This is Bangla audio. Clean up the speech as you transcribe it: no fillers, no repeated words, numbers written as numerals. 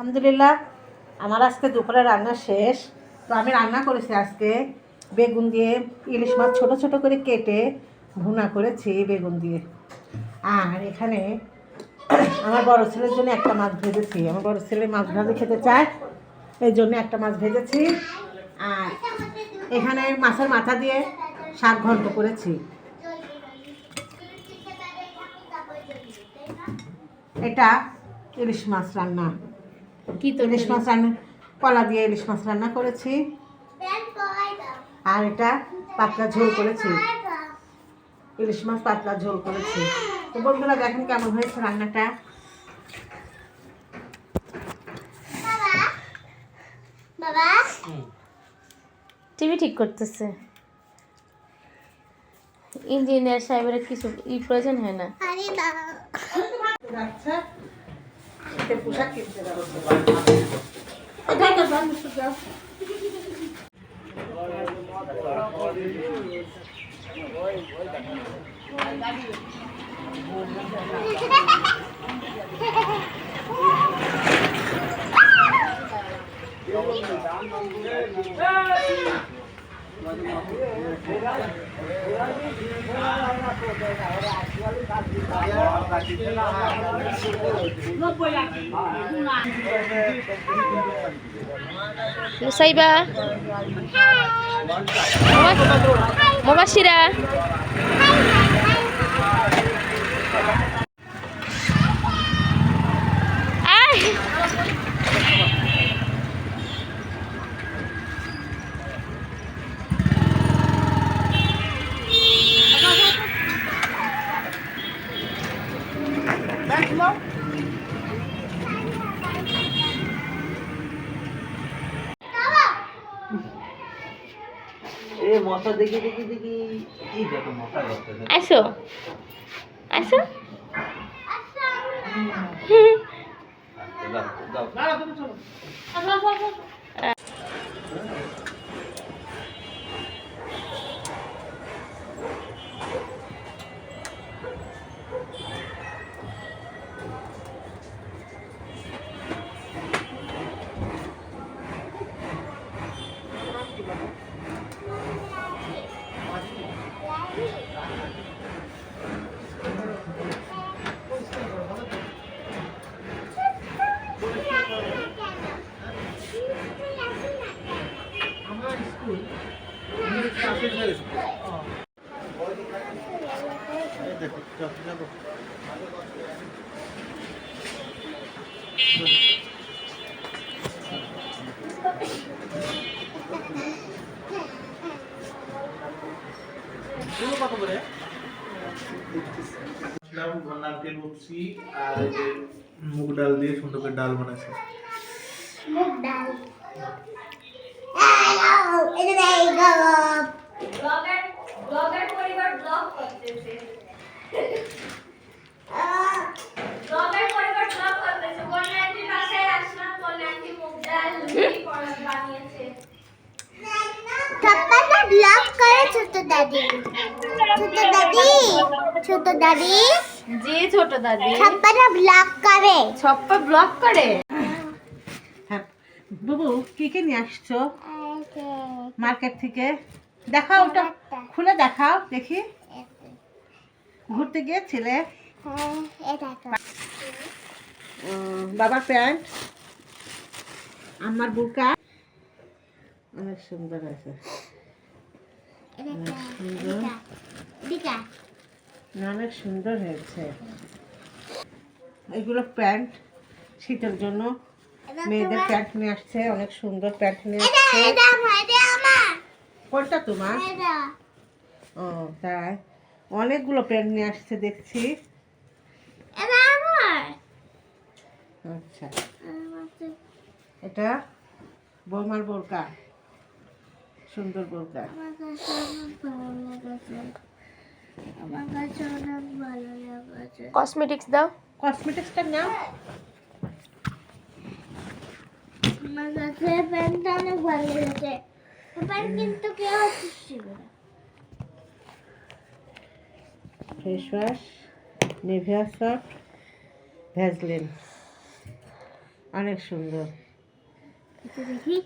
আলহামদুলিল্লাহ আমার আজকে দুপুরে রান্না শেষ। তো আমি রান্না করেছি আজকে বেগুন দিয়ে ইলিশ মাছ ছোট ছোট করে কেটে ভুনা করেছি বেগুন দিয়ে। আর এখানে আমার বড় ছেলের জন্য একটা মাছ ভেজেছি। আমার বড় ছেলে মাছ ভাজি খেতে চায়, এই জন্য একটা মাছ ভেজেছি। আর এখানে মাছের মাথা দিয়ে শাক ঘন্ট করেছি। এটা ইলিশ মাছ রান্না। কি তো ইলিশ মাছ রান্না, কলা দিয়ে ইলিশ মাছ রান্না করেছি। আর এটা পাতলা ঝোল করেছি, ইলিশ মাছ পাতলা ঝোল করেছি। তো বন্ধুরা দেখেন কেমন হয়েছে রান্নাটা। টিভি ঠিক করতেছে। ইঞ্জিনিয়ার সাহেবের কিছু প্রয়োজন হয় না। পোশাক কিনতে যাবো। লুসাইবা মুবাশিরা মশা দেখি দেখি দেখি এই দেখো মশা করতেছে। আসো আসো নারকেল উপসি আর এই যে মুগ ডাল দিয়ে সুন্দর করে ডাল বানাইছে। মুগ ডাল ব্লগার পরিবার ব্লগ করতেছে। ব্লগার পরিবার ব্লগ করতেছে। কল্যাণীর বাসায় আসলাম, কল্যাণী মুগ ডাল লুচি বানিয়েছে। পাপাটা ব্লগ করে ছোট দাদি। ছোট দাদি জি ছোট দাদি পাপাটা ব্লগ করে। ছপ্পা ব্লক করে। হ্যাঁ বাবু, কি কি নিয়ে আসছো মার্কেট থেকে? দেখাও, ওটা খুলে দেখাও দেখি। ঘুরতে গিয়েছিলে? বাবার প্যান্ট, আমার বুকা অনেক সুন্দর আছে। অনেক সুন্দর হয়েছে। এগুলো প্যান্ট শীতের জন্য মেয়েদের প্যান্ট নিয়ে আসছে, অনেক সুন্দর প্যান্ট নিয়ে আসছে। কোনটা তোমার? ও তাই, অনেকগুলো প্যান্ট নিয়ে আসছে দেখছি। আচ্ছা, এটা বৌমার বোরকা, সুন্দর বোরকা। কসমেটিক্স দাও। কসমেটিক্সটা নাও। আমার কাছে প্যান্টটা অনেক ভালো লেগেছে। প্যান্ট কিন্তু কেউ ছিল না। Face wash, Nivea soft, Vaseline. অনেক সুন্দর। দেখি